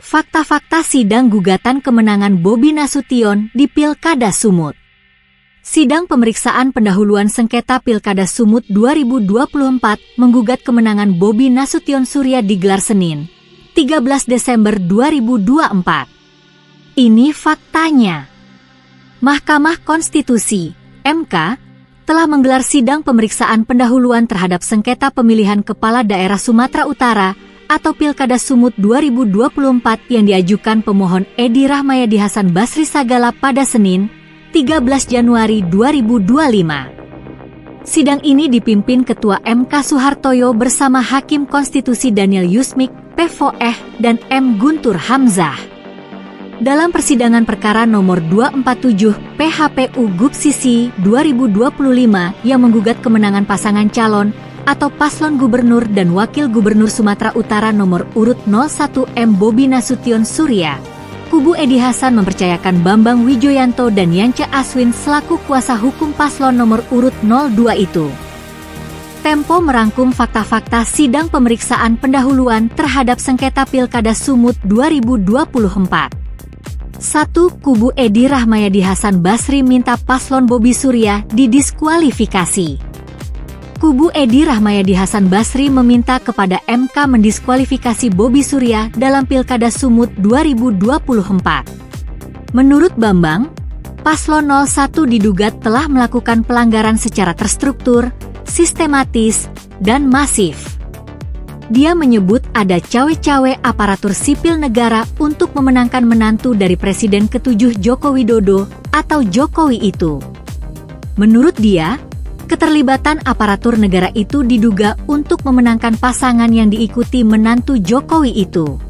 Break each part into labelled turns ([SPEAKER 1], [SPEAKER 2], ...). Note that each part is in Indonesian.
[SPEAKER 1] Fakta-fakta sidang gugatan kemenangan Bobi Nasution di Pilkada Sumut. Sidang pemeriksaan pendahuluan sengketa Pilkada Sumut 2024 menggugat kemenangan Bobi Nasution Surya digelar Senin, 13 Desember 2024. Ini faktanya. Mahkamah Konstitusi, MK, telah menggelar sidang pemeriksaan pendahuluan terhadap sengketa pemilihan Kepala Daerah Sumatera Utara atau Pilkada Sumut 2024 yang diajukan pemohon Edi Rahmayadi Hasan Basri Sagala pada Senin, 13 Januari 2025. Sidang ini dipimpin Ketua MK Suhartoyo bersama Hakim Konstitusi Daniel Yusmik, P.Foeh, dan M. Guntur Hamzah. Dalam persidangan perkara nomor 247 PHPU Gubsisi 2025 yang menggugat kemenangan pasangan calon atau paslon gubernur dan wakil gubernur Sumatera Utara nomor urut 01 M. Bobi Nasution Surya, kubu Edi Hasan mempercayakan Bambang Wijoyanto dan Yance Aswin selaku kuasa hukum paslon nomor urut 02 itu. Tempo merangkum fakta-fakta sidang pemeriksaan pendahuluan terhadap sengketa Pilkada Sumut 2024. 1. Kubu Edi Rahmayadi Hasan Basri minta paslon Bobi Surya didiskualifikasi. Kubu Edi Rahmayadi Hasan Basri meminta kepada MK mendiskualifikasi Bobi Surya dalam Pilkada Sumut 2024. Menurut Bambang, paslon 01 diduga telah melakukan pelanggaran secara terstruktur, sistematis, dan masif. Dia menyebut ada cawe-cawe aparatur sipil negara untuk memenangkan menantu dari Presiden ke-7 Joko Widodo atau Jokowi itu. Menurut dia, keterlibatan aparatur negara itu diduga untuk memenangkan pasangan yang diikuti menantu Jokowi itu.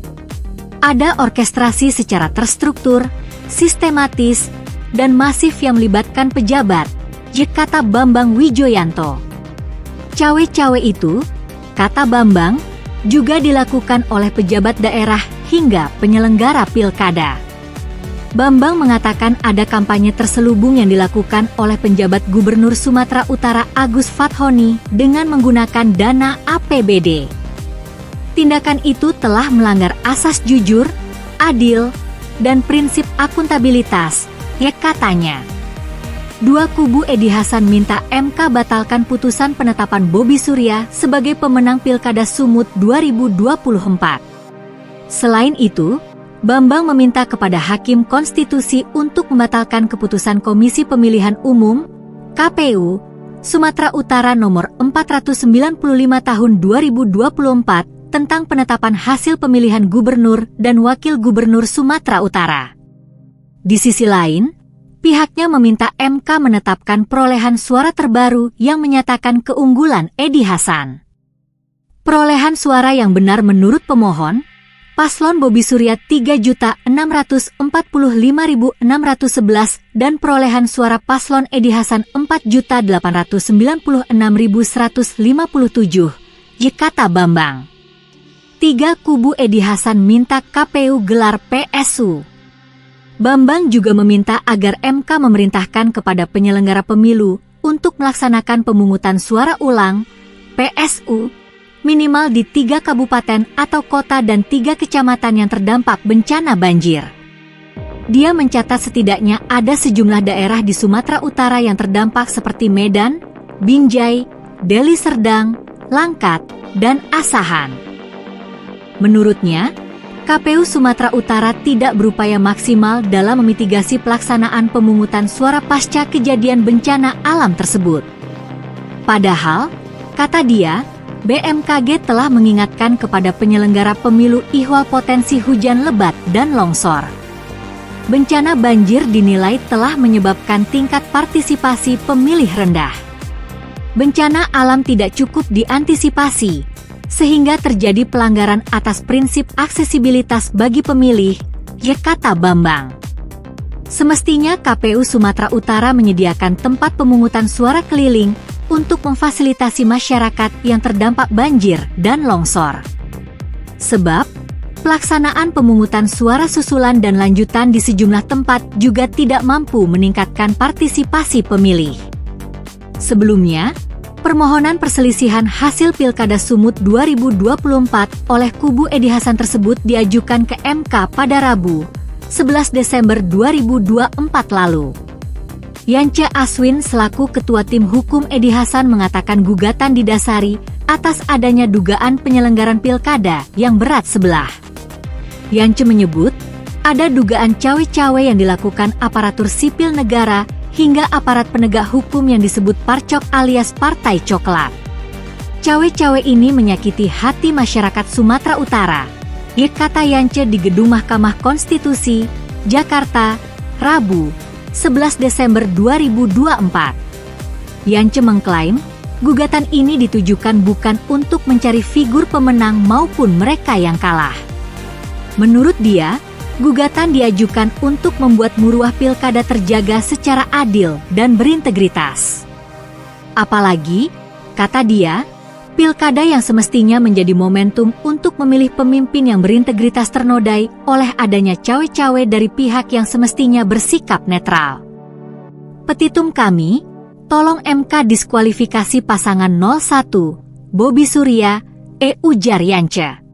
[SPEAKER 1] Ada orkestrasi secara terstruktur, sistematis, dan masif yang melibatkan pejabat, kata Bambang Wijoyanto. Cawe-cawe itu, kata Bambang, juga dilakukan oleh pejabat daerah hingga penyelenggara pilkada. Bambang mengatakan ada kampanye terselubung yang dilakukan oleh penjabat Gubernur Sumatera Utara Agus Fathoni dengan menggunakan dana APBD. Tindakan itu telah melanggar asas jujur, adil, dan prinsip akuntabilitas, katanya. 2. Kubu Edi Hasan minta MK batalkan putusan penetapan Bobi Surya sebagai pemenang Pilkada Sumut 2024. Selain itu, Bambang meminta kepada Hakim Konstitusi untuk membatalkan keputusan Komisi Pemilihan Umum (KPU) Sumatera Utara nomor 495 tahun 2024 tentang penetapan hasil pemilihan gubernur dan wakil gubernur Sumatera Utara. Di sisi lain, pihaknya meminta MK menetapkan perolehan suara terbaru yang menyatakan keunggulan Edi Hasan. Perolehan suara yang benar menurut pemohon, paslon Bobi Surya 3.645.611 dan perolehan suara paslon Edi Hasan 4.896.157, kata Bambang. 3. Kubu Edi Hasan minta KPU gelar PSU. Bambang juga meminta agar MK memerintahkan kepada penyelenggara pemilu untuk melaksanakan pemungutan suara ulang, PSU, minimal di 3 kabupaten atau kota dan 3 kecamatan yang terdampak bencana banjir. Dia mencatat setidaknya ada sejumlah daerah di Sumatera Utara yang terdampak seperti Medan, Binjai, Deli Serdang, Langkat, dan Asahan. Menurutnya, KPU Sumatera Utara tidak berupaya maksimal dalam memitigasi pelaksanaan pemungutan suara pasca kejadian bencana alam tersebut. Padahal, kata dia, BMKG telah mengingatkan kepada penyelenggara pemilu ihwal potensi hujan lebat dan longsor. Bencana banjir dinilai telah menyebabkan tingkat partisipasi pemilih rendah. Bencana alam tidak cukup diantisipasi, sehingga terjadi pelanggaran atas prinsip aksesibilitas bagi pemilih, kata Bambang. Semestinya KPU Sumatera Utara menyediakan tempat pemungutan suara keliling untuk memfasilitasi masyarakat yang terdampak banjir dan longsor. Sebab, pelaksanaan pemungutan suara susulan dan lanjutan di sejumlah tempat juga tidak mampu meningkatkan partisipasi pemilih. Sebelumnya, Permohonan perselisihan hasil Pilkada Sumut 2024 oleh kubu Edi Hasan tersebut diajukan ke MK pada Rabu, 11 Desember 2024 lalu. Yance Aswin selaku Ketua Tim Hukum Edi Hasan mengatakan gugatan didasari atas adanya dugaan penyelenggaran pilkada yang berat sebelah. Yance menyebut, ada dugaan cawe-cawe yang dilakukan aparatur sipil negara hingga aparat penegak hukum yang disebut Parcok alias Partai Coklat. Cawe-cawe ini menyakiti hati masyarakat Sumatera Utara, kata Yance di Gedung Mahkamah Konstitusi, Jakarta, Rabu, 11 Desember 2024. Yance mengklaim, gugatan ini ditujukan bukan untuk mencari figur pemenang maupun mereka yang kalah. Menurut dia, gugatan diajukan untuk membuat muruah pilkada terjaga secara adil dan berintegritas. Apalagi, kata dia, pilkada yang semestinya menjadi momentum untuk memilih pemimpin yang berintegritas ternodai oleh adanya cawe-cawe dari pihak yang semestinya bersikap netral. Petitum kami, tolong MK diskualifikasi pasangan 01, Bobi Surya, ujar Yance.